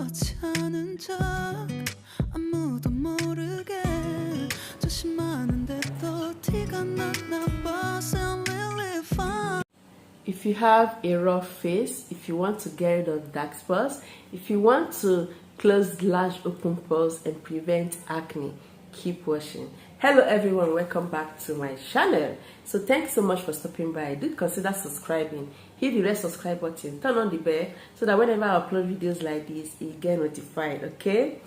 아무렇지 않은 척 아무도 모르게 조심하는데 또 티가 나나 봐. Sound really fun. If you have a rough face, if you want to get rid of dark spots, if you want to close large open pores and prevent acne, keep watching. Hello everyone, welcome back to my channel. So thanks so much for stopping by. Do consider subscribing, hit the red subscribe button, turn on the bell so that whenever I upload videos like this you get notified. Okay,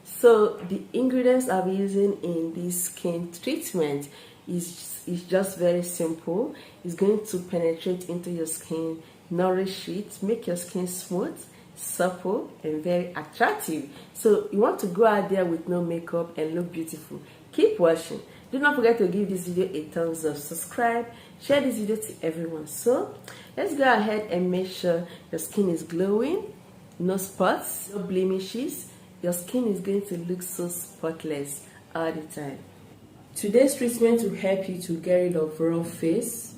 so the ingredients I'll be using in this skin treatment is just very simple. It's going to penetrate into your skin, nourish it, make your skin smooth, supple, and very attractive. So you want to go out there with no makeup and look beautiful. Keep watching. Do not forget to give this video a thumbs up, subscribe, share this video to everyone. So let's go ahead and make sure your skin is glowing, no spots, no blemishes. Your skin is going to look so spotless all the time. Today's treatment will help you to get rid of rough face.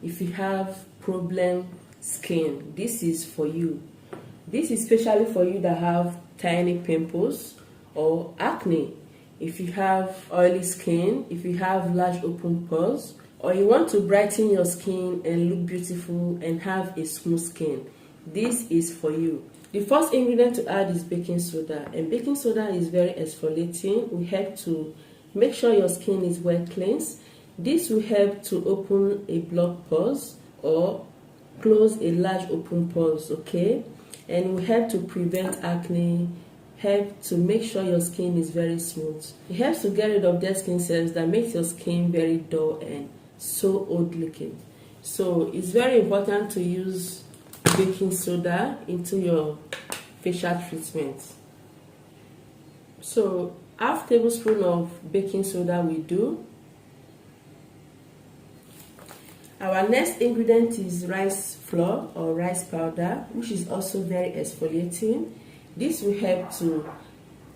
If you have problem skin, this is for you. This is especially for you that have tiny pimples or acne. If you have oily skin, if you have large open pores, or you want to brighten your skin and look beautiful and have a smooth skin, this is for you. The first ingredient to add is baking soda, and baking soda is very exfoliating. We help to make sure your skin is well cleansed. This will help to open a blocked pores or close a large open pores, okay? And will help to prevent acne, help to make sure your skin is very smooth. It helps to get rid of dead skin cells that makes your skin very dull and so old looking. So it's very important to use baking soda into your facial treatment. So half tablespoon of baking soda we do. Our next ingredient is rice flour or rice powder, which is also very exfoliating. This will help to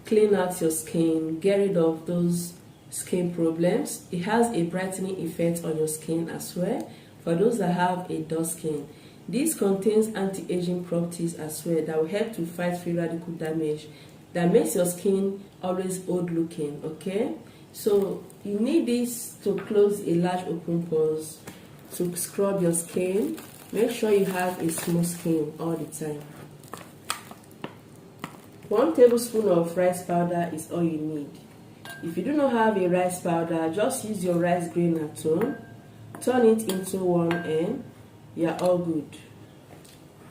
clean out your skin, get rid of those skin problems. It has a brightening effect on your skin as well for those that have a dull skin. This contains anti-aging properties as well that will help to fight free radical damage that makes your skin always old looking, okay? So you need this to close a large open pores, to scrub your skin. Make sure you have a smooth skin all the time. 1 tablespoon of rice powder is all you need. If you do not have a rice powder, just use your rice grain at home, turn it into one end, you're all good.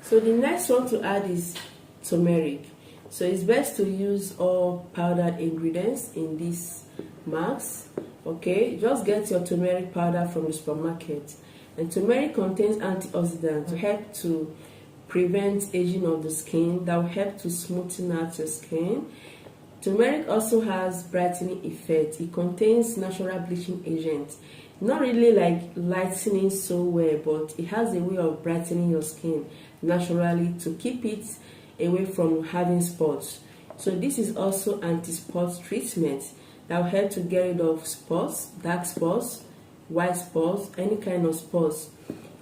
So the next one to add is turmeric. So it's best to use all powdered ingredients in this mask, okay? Just get your turmeric powder from the supermarket. And turmeric contains antioxidants to help to prevent aging of the skin, that will help to smoothen out your skin. Turmeric also has brightening effect. It contains natural bleaching agent. Not really like lightening so well, but it has a way of brightening your skin naturally to keep it away from having spots. So this is also anti-spot treatment that will help to get rid of spots, dark spots, white spots, any kind of spots,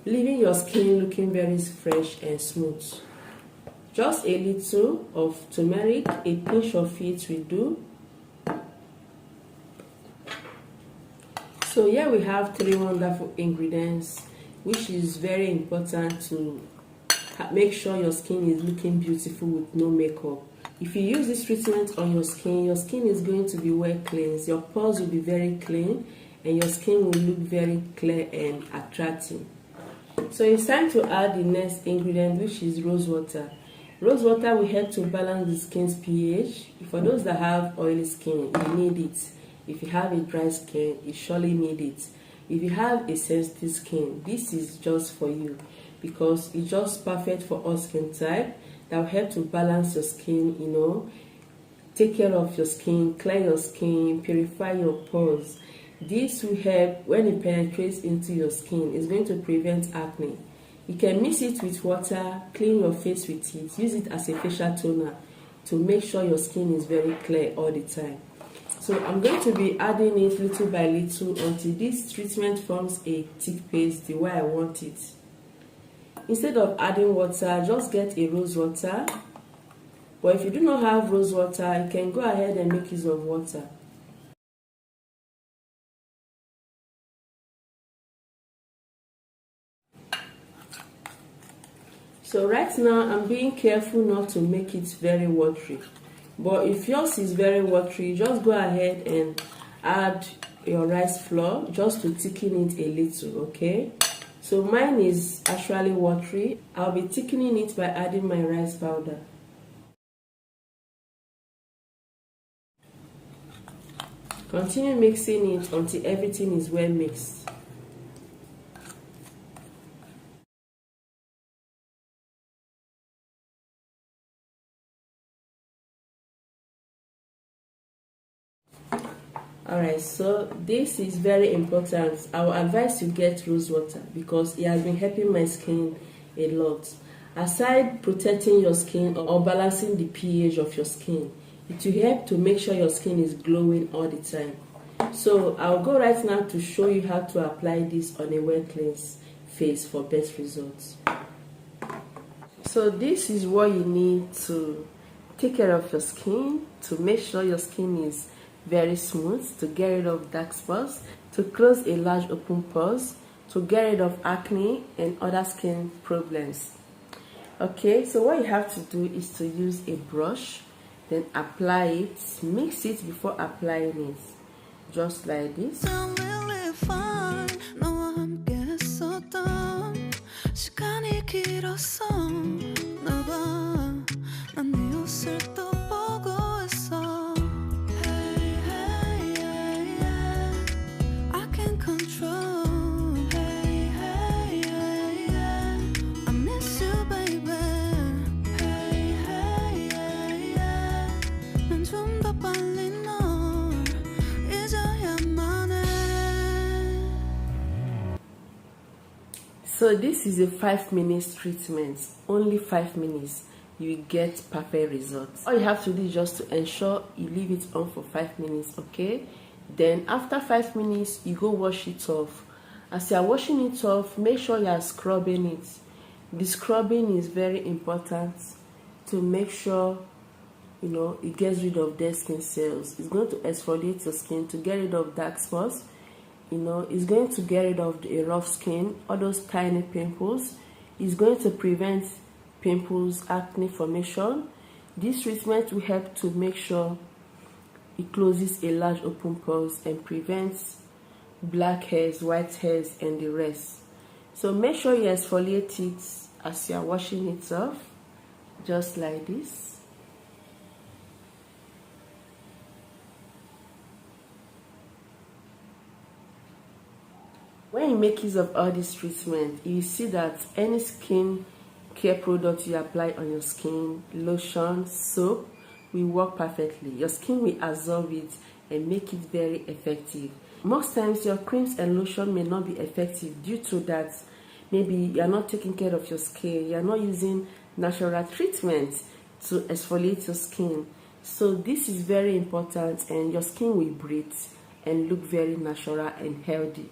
leaving your skin looking very fresh and smooth. Just a little of turmeric, a pinch of it will do. So here we have 3 wonderful ingredients, which is very important to make sure your skin is looking beautiful with no makeup. If you use this treatment on your skin is going to be well cleansed, your pores will be very clean, and your skin will look very clear and attractive. So it's time to add the next ingredient, which is rose water. Rose water will help to balance the skin's pH. For those that have oily skin, you need it. If you have a dry skin, you surely need it. If you have a sensitive skin, this is just for you, because it's just perfect for all skin type. That will help to balance your skin, you know, take care of your skin, clear your skin, purify your pores. This will help when it penetrates into your skin. It's going to prevent acne. You can mix it with water, clean your face with it, use it as a facial toner to make sure your skin is very clear all the time. So I'm going to be adding it little by little until this treatment forms a thick paste the way I want it. Instead of adding water, just get a rose water, But if you do not have rose water, you can go ahead and make use of water. So right now I'm being careful not to make it very watery. But if yours is very watery, just go ahead and add your rice flour just to thicken it a little, okay? So mine is actually watery. I'll be thickening it by adding my rice powder. Continue mixing it until everything is well mixed. Alright, so this is very important. I will advise you get rose water because it has been helping my skin a lot. Aside protecting your skin or balancing the pH of your skin, it will help to make sure your skin is glowing all the time. So I'll go right now to show you how to apply this on a well cleansed face for best results. So this is what you need to take care of your skin, to make sure your skin is very smooth, to get rid of dark spots, to close a large open pores, to get rid of acne and other skin problems. Okay, so what you have to do is to use a brush, then apply it, mix it before applying it, just like this. So this is a 5 minutes treatment, only 5 minutes, you will get perfect results. All you have to do is just to ensure you leave it on for 5 minutes, okay? Then after 5 minutes, you go wash it off. As you are washing it off, make sure you are scrubbing it. The scrubbing is very important to make sure it gets rid of dead skin cells. It's going to exfoliate your skin to get rid of dark spots. It's going to get rid of the rough skin, all those tiny pimples. It's going to prevent pimples, acne formation. This treatment will help to make sure it closes a large open pores and prevents black hairs, white hairs, and the rest. So make sure you exfoliate it as you are washing it off, just like this. When you make use of all this treatment, you see that any skin care product you apply on your skin, lotion, soap, will work perfectly. Your skin will absorb it and make it very effective. Most times your creams and lotion may not be effective due to that maybe you are not taking care of your skin, you are not using natural treatment to exfoliate your skin. So this is very important and your skin will breathe and look very natural and healthy.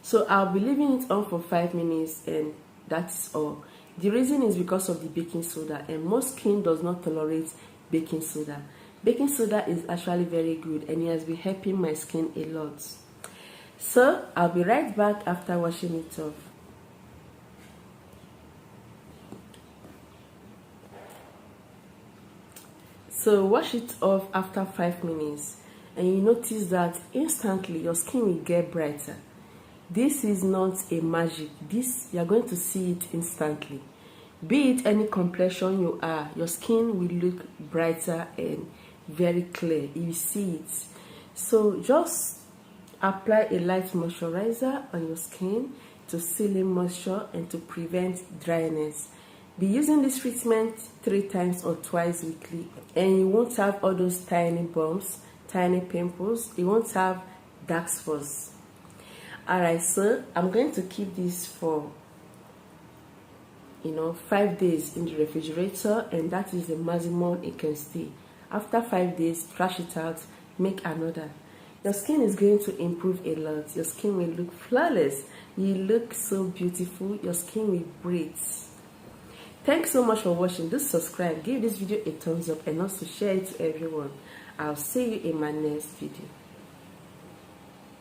So I'll be leaving it on for 5 minutes and that's all. The reason is because of the baking soda, and most skin does not tolerate baking soda. Baking soda is actually very good and it has been helping my skin a lot. So I'll be right back after washing it off. So wash it off after 5 minutes and you notice that instantly your skin will get brighter. This is not a magic. This, you are going to see it instantly. Be it any complexion you are, your skin will look brighter and very clear. You see it. So just apply a light moisturizer on your skin to seal in moisture and to prevent dryness. Be using this treatment 3 times or twice weekly and you won't have all those tiny bumps, tiny pimples. You won't have dark spots. Alright, so I'm going to keep this for 5 days in the refrigerator, and that is the maximum it can stay. After 5 days, trash it out, make another. Your skin is going to improve a lot. Your skin will look flawless. You look so beautiful. Your skin will breathe. Thanks so much for watching. Do subscribe, give this video a thumbs up, and also share it to everyone. I'll see you in my next video.